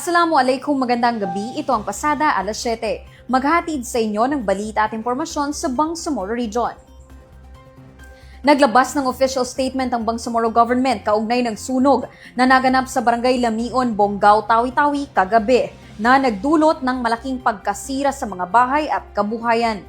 Assalamualaikum, magandang gabi. Ito ang Pasada, alas 7. Maghatid sa inyo ng balita at impormasyon sa Bangsamoro Region. Naglabas ng official statement ang Bangsamoro Government kaugnay ng sunog na naganap sa Barangay Lamion, Bonggao, Tawi-Tawi kagabi na nagdulot ng malaking pagkasira sa mga bahay at kabuhayan.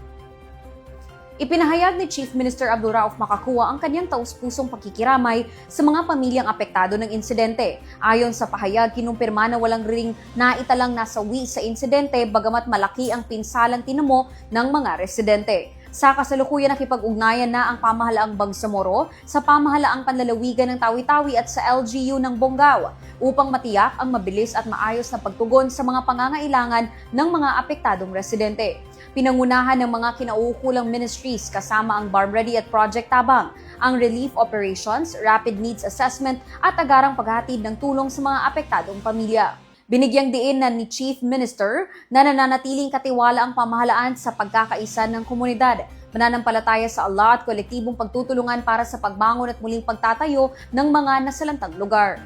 Ipinahayag ni Chief Minister Abdul Rauf Makakua ang kanyang taus-pusong pakikiramay sa mga pamilyang apektado ng insidente. Ayon sa pahayag, kinumpirma na walang ring naitalang nasawi sa insidente bagamat malaki ang pinsalang tinamo ng mga residente. Sa kasalukuyan, nakipag-ugnayan na ang pamahalaang Bangsamoro sa pamahalaang panlalawigan ng Tawi-Tawi at sa LGU ng Bonggao upang matiyak ang mabilis at maayos na pagtugon sa mga pangangailangan ng mga apektadong residente. Pinangunahan ng mga kinauukulang ministries kasama ang Barm Ready at Project Tabang, ang relief operations, rapid needs assessment at agarang paghatid ng tulong sa mga apektadong pamilya. Binigyang diin na ni Chief Minister na nananatiling katiwala ang pamahalaan sa pagkakaisa ng komunidad, mananampalataya sa Allah at kolektibong pagtutulungan para sa pagbangon at muling pagtatayo ng mga nasalantang lugar.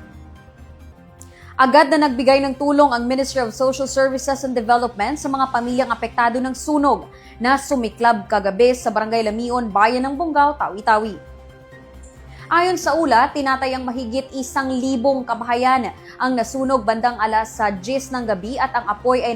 Agad na nagbigay ng tulong ang Ministry of Social Services and Development sa mga pamilyang apektado ng sunog na sumiklab kagabi sa Barangay Lamion, Bayan ng Bonggao, Tawi-Tawi. Ayon sa ulat, tinatayang mahigit 1,000 kabahayan ang nasunog bandang alas 10 ng gabi at ang apoy ay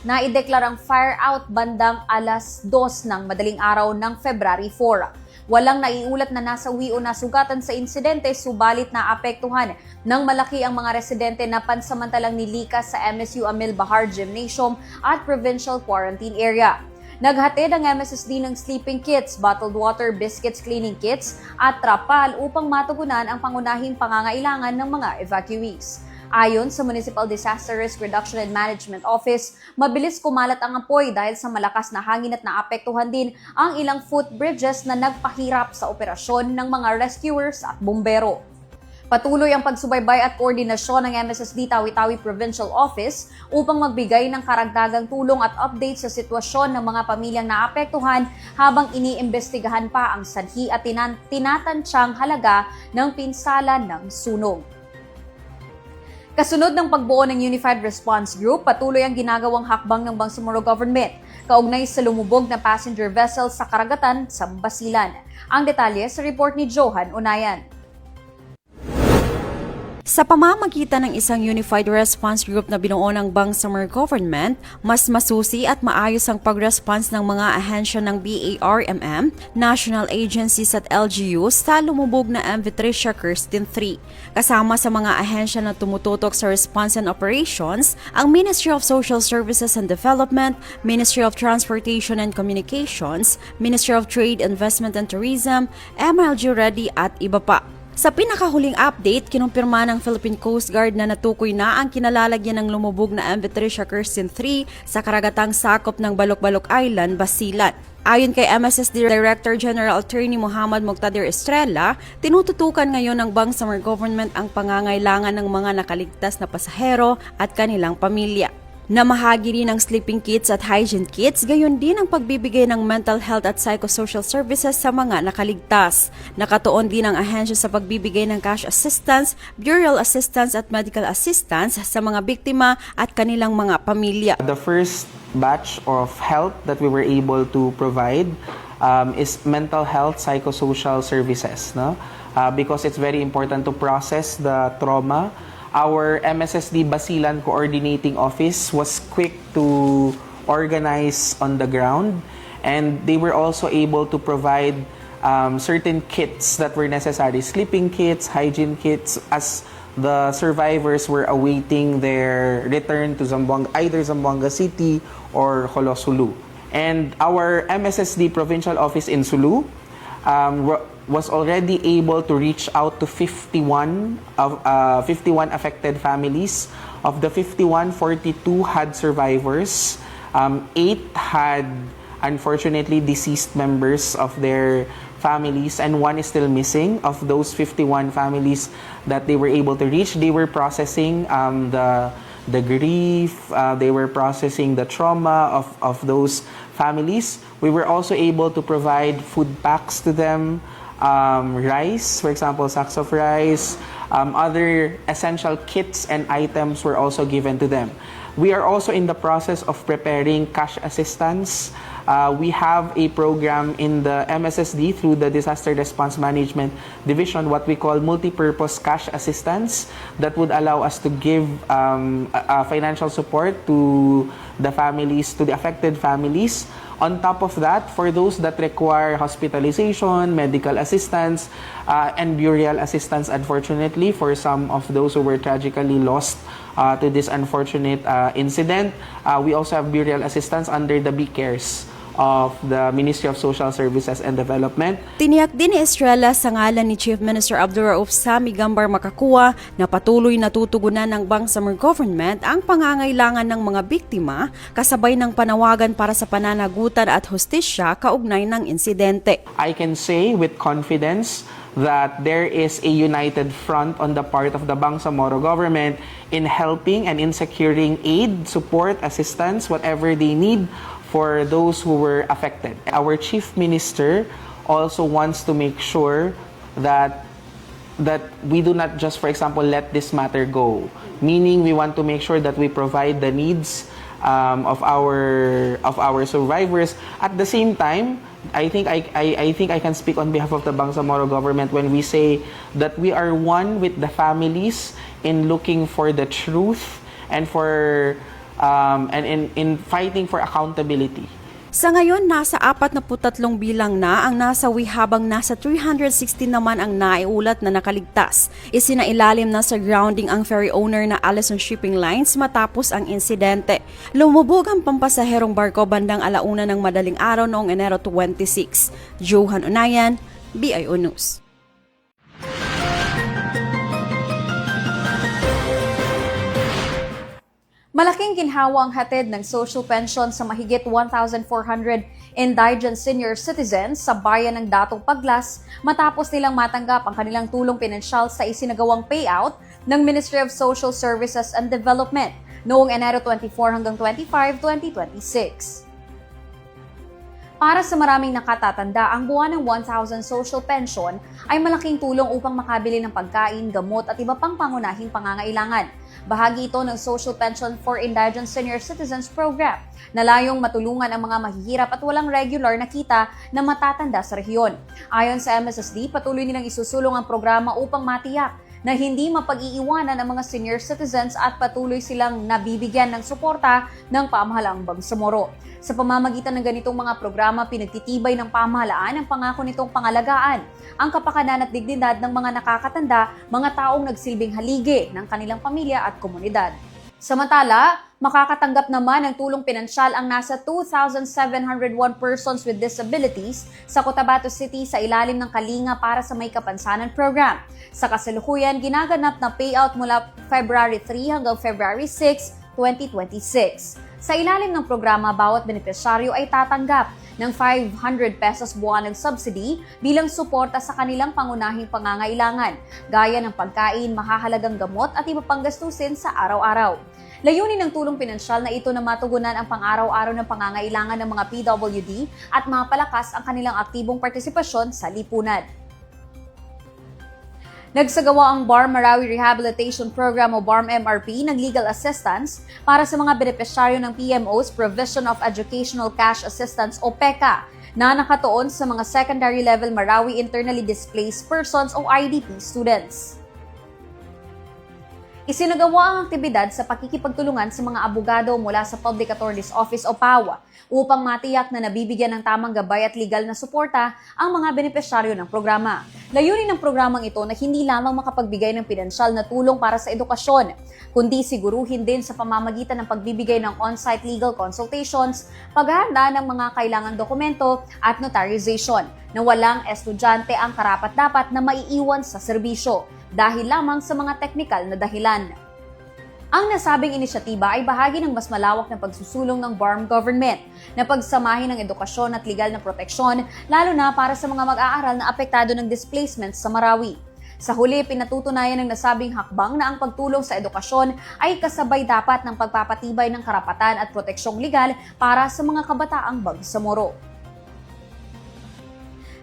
naideklarang fire out bandang alas 2 ng madaling araw ng February 4. Walang naiulat na nasawi o nasugatan sa insidente, subalit naapektuhan ng malaki ang mga residente na pansamantalang nilikas sa MSU Amil Bahar Gymnasium at Provincial Quarantine Area. Naghatid ang MSSD ng sleeping kits, bottled water, biscuits, cleaning kits at trapal upang matugunan ang pangunahing pangangailangan ng mga evacuees. Ayon sa Municipal Disaster Risk Reduction and Management Office, mabilis kumalat ang apoy dahil sa malakas na hangin at naapektuhan din ang ilang footbridges na nagpahirap sa operasyon ng mga rescuers at bumbero. Patuloy ang pagsubaybay at koordinasyon ng MSSD Tawi-Tawi Provincial Office upang magbigay ng karagdagang tulong at update sa sitwasyon ng mga pamilyang naapektuhan habang iniimbestigahan pa ang sanhi at tinatansyang halaga ng pinsala ng sunog. Kasunod ng pagbuo ng Unified Response Group, patuloy ang ginagawang hakbang ng Bangsamoro Government kaugnay sa lumubog na passenger vessel sa karagatan sa Basilan. Ang detalye sa report ni Johan Unayan. Sa pamamagitan ng isang Unified Response Group na binuo ng Bangsamoro Government, mas masusi at maayos ang pag-response ng mga ahensya ng BARMM, national agencies at LGUs sa lumubog na MV Tricia Kirsten 3. Kasama sa mga ahensya na tumututok sa response and operations, ang Ministry of Social Services and Development, Ministry of Transportation and Communications, Ministry of Trade, Investment and Tourism, MLG Ready at iba pa. Sa pinakahuling update, kinumpirma ng Philippine Coast Guard na natukoy na ang kinalalagyan ng lumubog na MV Tricia Kirsten 3 sa karagatang sakop ng Balok-Balok Island, Basilan. Ayon kay MSSD Director General Attorney Muhammad Muqtadir Estrella, tinututukan ngayon ng Bangsamoro Government ang pangangailangan ng mga nakaligtas na pasahero at kanilang pamilya. Namahagi rin ng sleeping kits at hygiene kits, gayon din ang pagbibigay ng mental health at psychosocial services sa mga nakaligtas. Nakatuon din ang ahensya sa pagbibigay ng cash assistance, burial assistance at medical assistance sa mga biktima at kanilang mga pamilya. The first batch of help that we were able to provide is mental health psychosocial services, no? Because it's very important to process the trauma. Our MSSD Basilan Coordinating Office was quick to organize on the ground, and they were also able to provide certain kits that were necessary, sleeping kits, hygiene kits, as the survivors were awaiting their return to either Zamboanga City or Holosulu. And our MSSD Provincial Office in Sulu was already able to reach out to 51 affected families. Of the 51, 42 had survivors. 8 had unfortunately deceased members of their families, and 1 is still missing. Of those 51 families that they were able to reach, they were processing the grief, they were processing the trauma of those families. We were also able to provide food packs to them, rice, for example, sacks of rice, other essential kits and items were also given to them. We are also in the process of preparing cash assistance. We have a program in the MSSD through the Disaster Response Management Division, what we call multi-purpose cash assistance, that would allow us to give financial support to the families, to the affected families. On top of that, for those that require hospitalization, medical assistance, and burial assistance, unfortunately, for some of those who were tragically lost to this unfortunate incident, we also have burial assistance under the BCARES of the Ministry of Social Services and Development. Tiniyak din ni Estrella sa ngalan ni Chief Minister Abdulrauf Sami Gambar Makakuwa na patuloy na tutugunan ng Bangsamoro government ang pangangailangan ng mga biktima kasabay ng panawagan para sa pananagutan at hustisya kaugnay ng insidente. I can say with confidence that there is a united front on the part of the Bangsamoro government in helping and in securing aid, support, assistance, whatever they need for those who were affected. Our Chief Minister also wants to make sure that we do not just, for example, let this matter go. Meaning, we want to make sure that we provide the needs of our survivors. At the same time, I think I can speak on behalf of the Bangsamoro government when we say that we are one with the families in looking for the truth and for and in fighting for accountability. Sa ngayon, nasa 43 bilang na ang nasawi habang nasa 316 naman ang naiulat na nakaligtas. Isinailalim na sa grounding ang ferry owner na Allison Shipping Lines matapos ang insidente. Lumubog ang pampasaherong barko bandang 1:00 ng madaling araw noong Enero 26. Johan Unayan, BIO News. Malaking ginhawa ang hatid ng social pension sa mahigit 1,400 indigent senior citizens sa bayan ng Datong Paglas matapos nilang matanggap ang kanilang tulong pinansyal sa isinagawang payout ng Ministry of Social Services and Development noong Enero 24 hanggang 25, 2026. Para sa maraming nakatatanda, ang buwan ng 1,000 social pension ay malaking tulong upang makabili ng pagkain, gamot at iba pang pangunahing pangangailangan. Bahagi ito ng Social Pension for Indigent Senior Citizens Program na layong matulungan ang mga mahihirap at walang regular na kita na matatanda sa rehiyon. Ayon sa MSSD, patuloy nilang isusulong ang programa upang matiyak na hindi mapag-iiwanan ang mga senior citizens at patuloy silang nabibigyan ng suporta ng pamahalaang Bangsamoro. Sa pamamagitan ng ganitong mga programa, pinagtitibay ng pamahalaan ang pangako nitong pangalagaan ang kapakanan at dignidad ng mga nakakatanda, mga taong nagsilbing haligi ng kanilang pamilya at komunidad. Samantala, makakatanggap naman ng tulong pinansyal ang nasa 2,701 persons with disabilities sa Cotabato City sa ilalim ng Kalinga para sa May Kapansanan program. Sa kasalukuyan, ginaganap na payout mula February 3 hanggang February 6, 2026. Sa ilalim ng programa, bawat benepisyaryo ay tatanggap ng 500 pesos buwan ng subsidy bilang suporta sa kanilang pangunahing pangangailangan, gaya ng pagkain, mahahalagang gamot at iba pang gastusin sa araw-araw. Layunin ng tulong pinansyal na ito na matugunan ang pang-araw-araw ng pangangailangan ng mga PWD at mapalakas ang kanilang aktibong partisipasyon sa lipunan. Nagsagawa ang BARM Marawi Rehabilitation Program o BARM MRP ng legal assistance para sa mga benepisyaryo ng PMO's Provision of Educational Cash Assistance o PECA na nakatuon sa mga secondary level Marawi Internally Displaced Persons o IDP students. Isinagawa ang aktibidad sa pakikipagtulungan sa mga abogado mula sa Public Attorney's Office o PAWA upang matiyak na nabibigyan ng tamang gabay at legal na suporta ang mga benepisyaryo ng programa. Layunin ng programang ito na hindi lamang makapagbigay ng pinansyal na tulong para sa edukasyon, kundi siguruhin din sa pamamagitan ng pagbibigay ng on-site legal consultations, paghahanda ng mga kailangang dokumento at notarization na walang estudyante ang karapat-dapat na maiiwan sa serbisyo dahil lamang sa mga teknikal na dahilan. Ang nasabing inisyatiba ay bahagi ng mas malawak na pagsusulong ng BARM government na pagsamahin ng edukasyon at legal na proteksyon lalo na para sa mga mag-aaral na apektado ng displacement sa Marawi. Sa huli, pinatutunayan ng nasabing hakbang na ang pagtulong sa edukasyon ay kasabay dapat ng pagpapatibay ng karapatan at proteksyong legal para sa mga kabataang Bangsamoro.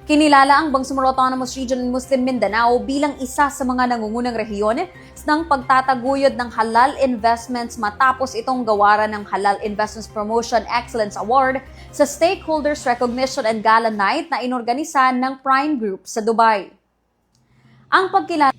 Kinilala ang Bangsamoro Autonomous Region in Muslim Mindanao bilang isa sa mga nangungunang rehiyon ng pagtataguyod ng halal investments matapos itong gawaran ng Halal Investments Promotion Excellence Award sa Stakeholders Recognition and Gala Night na inorganisa ng Prime Group sa Dubai. Ang pagkilala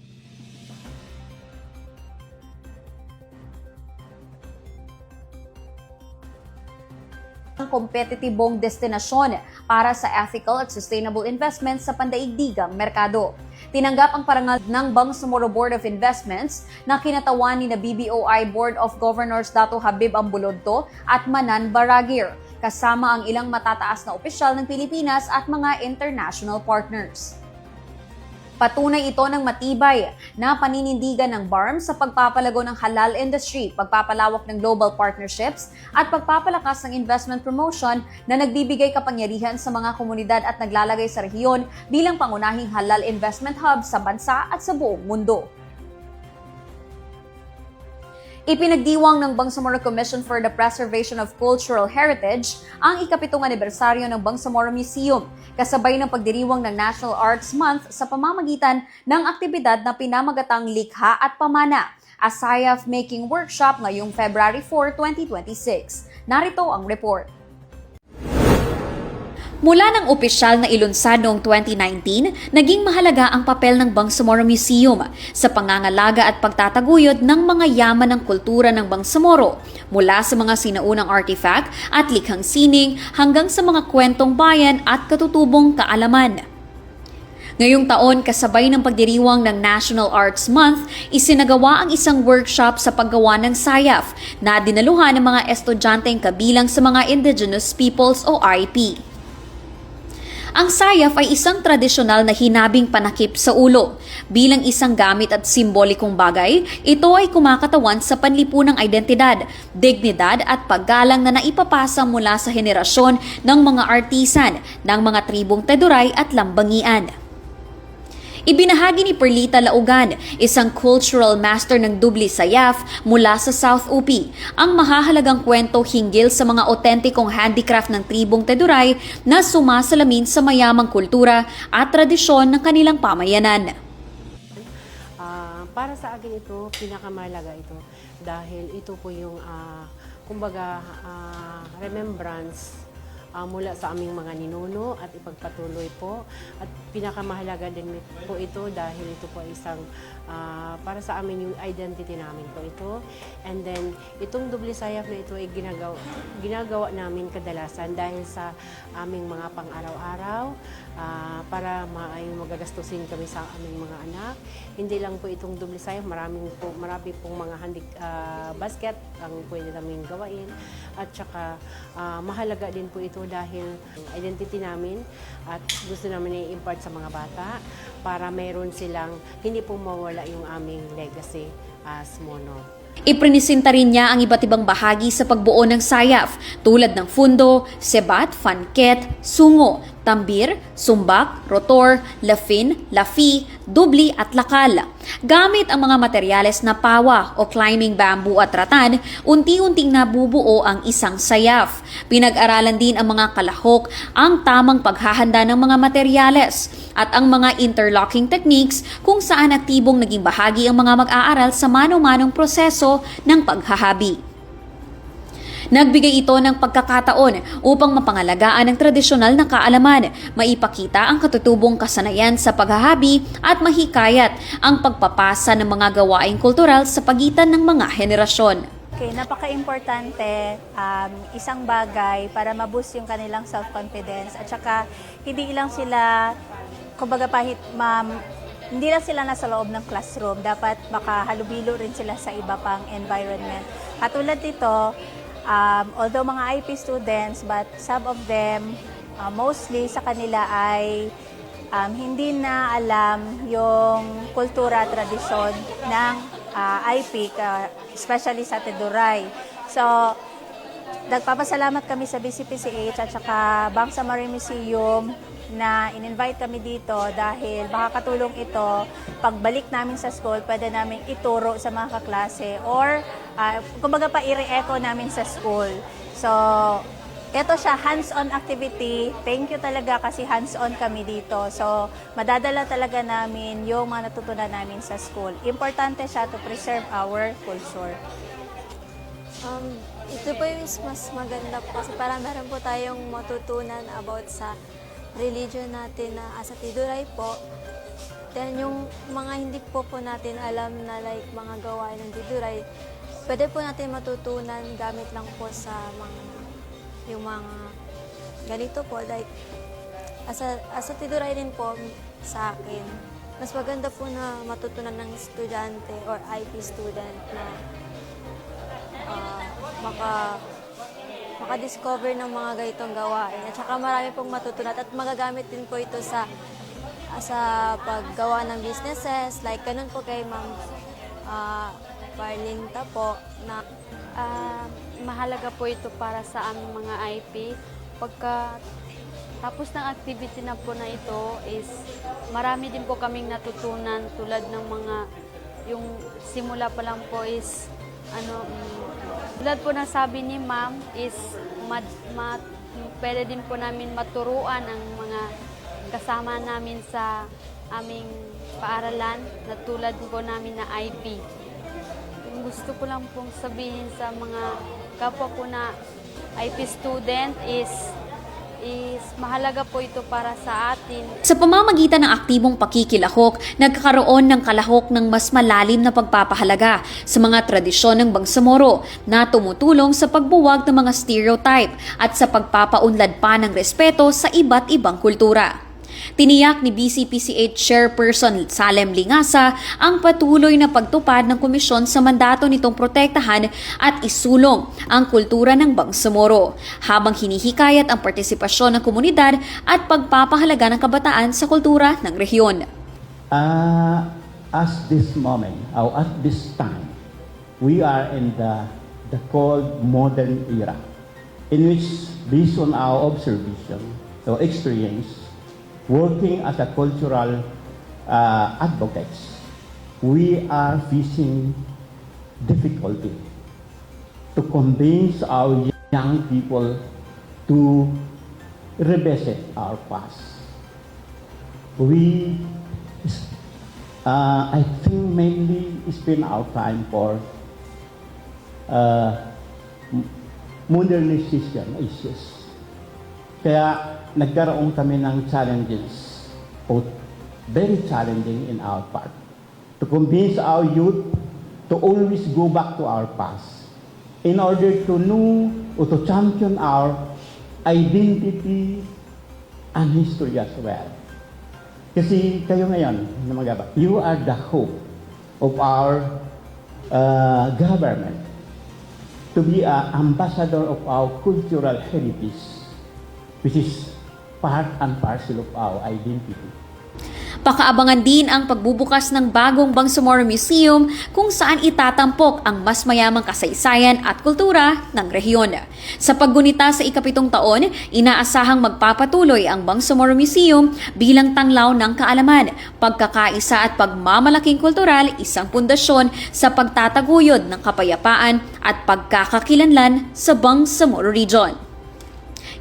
ng kompetitibong destinasyon para sa ethical at sustainable investments sa pandaigdigang merkado. Tinanggap ang parangal ng Bangsamoro Board of Investments na kinatawan ni na BBOI Board of Governors Dato Habib Ambulodto at Manan Baragir, kasama ang ilang matataas na opisyal ng Pilipinas at mga international partners. Patunay ito ng matibay na paninindigan ng BARM sa pagpapalago ng halal industry, pagpapalawak ng global partnerships at pagpapalakas ng investment promotion na nagbibigay kapangyarihan sa mga komunidad at naglalagay sa rehiyon bilang pangunahing halal investment hub sa bansa at sa buong mundo. Ipinagdiwang ng Bangsamoro Commission for the Preservation of Cultural Heritage ang ika-7 anibersaryo ng Bangsamoro Museum, kasabay ng pagdiriwang ng National Arts Month sa pamamagitan ng aktibidad na pinamagatang Likha at Pamana, a SciAF Making Workshop ngayong February 4, 2026. Narito ang report. Mula ng opisyal na ilunsad noong 2019, naging mahalaga ang papel ng Bangsamoro Museum sa pangangalaga at pagtataguyod ng mga yaman ng kultura ng Bangsamoro, mula sa mga sinaunang artifact at likhang sining hanggang sa mga kwentong bayan at katutubong kaalaman. Ngayong taon, kasabay ng pagdiriwang ng National Arts Month, isinagawa ang isang workshop sa paggawa ng SciAF na dinaluhan ng mga estudyanteng kabilang sa mga Indigenous Peoples o IP. Ang SciAF ay isang tradisyonal na hinabing panakip sa ulo. Bilang isang gamit at simbolikong bagay, ito ay kumakatawan sa panlipunang identidad, dignidad at paggalang na naipapasa mula sa henerasyon ng mga artisan ng mga tribong Teduray at Lambangian. Ibinahagi ni Perlita Laugan, isang cultural master ng Dubli SciAF mula sa South UP, ang mahahalagang kwento hinggil sa mga otentikong handicraft ng tribong Teduray na sumasalamin sa mayamang kultura at tradisyon ng kanilang pamayanan. Para sa akin ito, pinakamahalaga ito dahil ito po yung remembrance mula sa aming mga ninuno at ipagpatuloy po. At pinakamahalaga din po ito dahil ito po isang para sa amin yung identity namin po ito. And then itong Dubli SciAF na ito ay ginagawa namin kadalasan dahil sa aming mga pang-araw-araw para magagastusin kami sa aming mga anak. Hindi lang po itong Dubli SciAF, marami pong mga basket ang pwede namin gawain. At saka mahalaga din po ito dahil identity namin at gusto namin i-impart sa mga bata para mayroon silang hindi po mawala yung aming legacy as Mono. Iprinisinta rin niya ang iba't ibang bahagi sa pagbuo ng SciAF tulad ng fundo, sebat, fanket, sungo, tambir, sumbak, rotor, lafin, lafi, dubli at lakal. Gamit ang mga materyales na pawa o climbing bamboo at ratan, unti-unting nabubuo ang isang SciAF. Pinag-aralan din ang mga kalahok, ang tamang paghahanda ng mga materyales at ang mga interlocking techniques kung saan aktibong naging bahagi ang mga mag-aaral sa mano-manong proseso ng paghahabi. Nagbigay ito ng pagkakataon upang mapangalagaan ang tradisyonal na kaalaman, maipakita ang katutubong kasanayan sa paghahabi at mahikayat ang pagpapasa ng mga gawaing kultural sa pagitan ng mga henerasyon. Okay, napaka-importante isang bagay para ma-boost yung kanilang self-confidence at saka hindi lang sila, kumbaga hindi lang sila nasa loob ng classroom, dapat makahalubilo rin sila sa iba pang environment. Katulad dito, although mga IP students, but some of them, mostly sa kanila ay hindi na alam yung kultura, tradisyon ng IP, especially sa Teduray. So, nagpapasalamat kami sa BCPCH at saka Bangsamoro Museum na in-invite kami dito dahil makakatulong ito pagbalik namin sa school, pwede namin ituro sa mga kaklase or kumbaga pa i-re-echo namin sa school. So, Ito siya, hands-on activity. Thank you talaga kasi hands-on kami dito. So, madadala talaga namin yung mga natutunan namin sa school. Importante siya to preserve our culture. Ito po yung mas maganda po kasi parang meron po tayong matutunan about sa religion natin na as a Tiduray po. Then yung mga hindi po natin alam na like mga gawain ng Tiduray, pwede po natin matutunan gamit lang po sa yung mga ganito po, like as a Tiduray din po sa akin. Mas maganda po na matutunan ng estudyante or IP student na maka-discover ng mga ganitong gawain. At saka marami pong matutunan at magagamit din po ito sa paggawa ng businesses. Like ganun po kay Ma'am Parlinta po na mahalaga po ito para sa aming mga IP. Pagka tapos ng activity na po na ito is marami din po kaming natutunan tulad ng mga yung simula pa lang po is tulad po na sabi ni Ma'am is pwede din po namin maturuan ang mga kasama namin sa aming paaralan na tulad po namin na IP. Gusto ko lang pong sabihin sa mga kapwa ko na IP student is mahalaga po ito para sa atin. Sa pamamagitan ng aktibong pakikilahok, nagkakaroon ng kalahok ng mas malalim na pagpapahalaga sa mga tradisyon ng Bangsamoro na tumutulong sa pagbuwag ng mga stereotype at sa pagpapaunlad pa ng respeto sa iba't ibang kultura. Tiniyak ni BCPCH Chairperson Salem Lingasa ang patuloy na pagtupad ng komisyon sa mandato nitong protektahan at isulong ang kultura ng Bangsamoro habang hinihikayat ang partisipasyon ng komunidad at pagpapahalaga ng kabataan sa kultura ng rehiyon. As this moment, or at this time, we are in the called modern era, in which, based on our observation or experience, working as a cultural advocates, we are facing difficulty to convince our young people to revisit our past. I think mainly spend our time for modernization issues. Kaya nagkaroon kami ng challenges, or very challenging in our part, to convince our youth to always go back to our past in order to know or to champion our identity and history as well. Kasi kayo ngayon, na magaba, you are the hope of our government to be an ambassador of our cultural heritage, which is part and parcel of our identity. Pakaabangan din ang pagbubukas ng bagong Bangsamoro Museum kung saan itatampok ang mas mayamang kasaysayan at kultura ng rehiyon. Sa paggunita sa ika-7 taon, inaasahang magpapatuloy ang Bangsamoro Museum bilang tanglaw ng kaalaman, pagkakaisa at pagmamalaking kultural, isang pundasyon sa pagtataguyod ng kapayapaan at pagkakakilanlan sa Bangsamoro Region.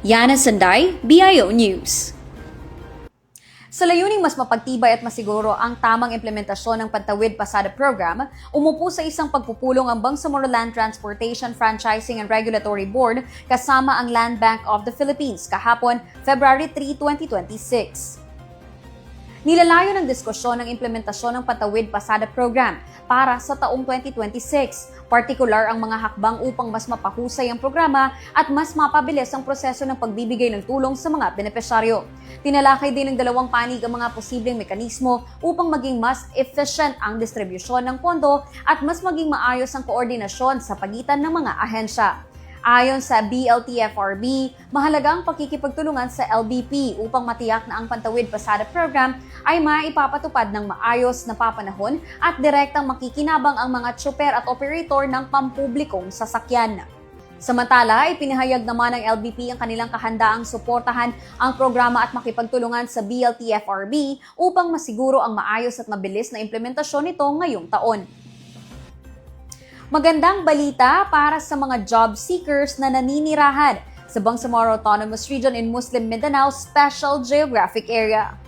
Yana Sanday, BIO News. Sa layuning mas mapagtibay at masiguro ang tamang implementasyon ng Pantawid Pasada Program, umupo sa isang pagpupulong ang Bangsamoro Land Transportation Franchising and Regulatory Board kasama ang Land Bank of the Philippines kahapon, February 3, 2026. Nilalayo ng diskusyon ang implementasyon ng Pantawid Pasada Program para sa taong 2026, partikular ang mga hakbang upang mas mapahusay ang programa at mas mapabilis ang proseso ng pagbibigay ng tulong sa mga benepisyaryo. Tinalakay din ng dalawang panig ang mga posibleng mekanismo upang maging mas efficient ang distribusyon ng pondo at mas maging maayos ang koordinasyon sa pagitan ng mga ahensya. Ayon sa BLTFRB, mahalaga ang pakikipagtulungan sa LBP upang matiyak na ang Pantawid Pasada Program ay maipapatupad ng maayos na papanahon at direktang makikinabang ang mga tsuper at operator ng pampublikong sasakyan. Samantala, ipinahayag naman ng LBP ang kanilang kahandaang suportahan ang programa at makipagtulungan sa BLTFRB upang masiguro ang maayos at mabilis na implementasyon nito ngayong taon. Magandang balita para sa mga job seekers na naninirahan sa Bangsamoro Autonomous Region in Muslim Mindanao Special Geographic Area.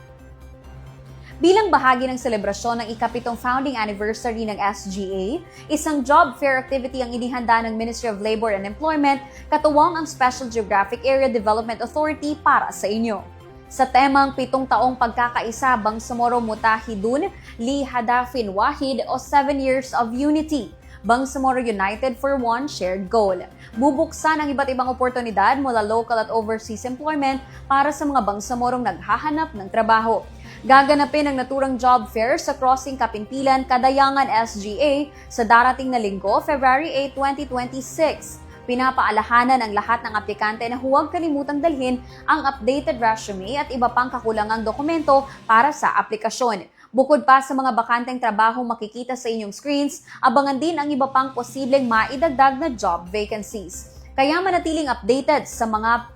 Bilang bahagi ng selebrasyon ng ikapitong founding anniversary ng SGA, isang job fair activity ang inihanda ng Ministry of Labor and Employment, katuwang ang Special Geographic Area Development Authority para sa inyo. Sa temang 7 taong pagkakaisa, Bangsamoro Mutahidun Li Hadafin Wahid o 7 Years of Unity, Bangsamoro United for One Shared Goal. Bubuksan ang iba't ibang oportunidad mula local at overseas employment para sa mga Bangsamorong naghahanap ng trabaho. Gaganapin ang naturang job fair sa Crossing Kapinpilan, Kadayangan, SGA sa darating na linggo, February 8, 2026. Pinapaalahanan ang lahat ng aplikante na huwag kalimutang dalhin ang updated resume at iba pang kakulangang dokumento para sa aplikasyon. Bukod pa sa mga bakanteng trabaho makikita sa inyong screens, abangan din ang iba pang posibleng maidagdag na job vacancies. Kaya manatiling updated sa mga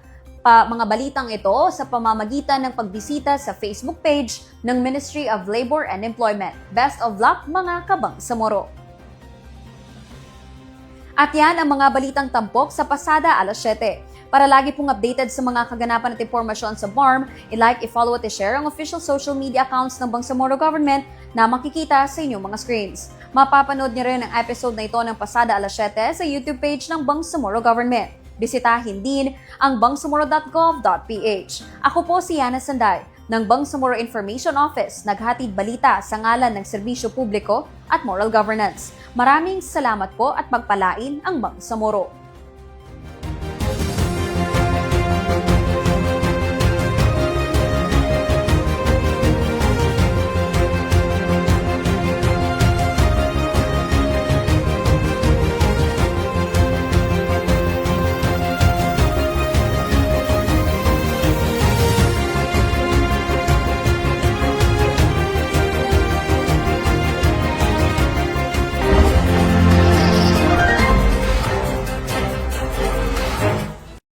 balitang ito sa pamamagitan ng pagbisita sa Facebook page ng Ministry of Labor and Employment. Best of luck mga Kabangsamoro! At yan ang mga balitang tampok sa pasada alas 7. Para lagi pong updated sa mga kaganapan at impormasyon sa BARM, i-like, i-follow at i-share ang official social media accounts ng Bangsamoro Government na makikita sa inyong mga screens. Mapapanood niyo rin ang episode na ito ng pasada alas 7 sa YouTube page ng Bangsamoro Government. Bisitahin din ang bangsamoro.gov.ph. Ako po si Yana Sanday ng Bangsamoro Information Office, naghatid balita sa ngalan ng serbisyo publiko at moral governance. Maraming salamat po at pagpalain ang Bangsamoro.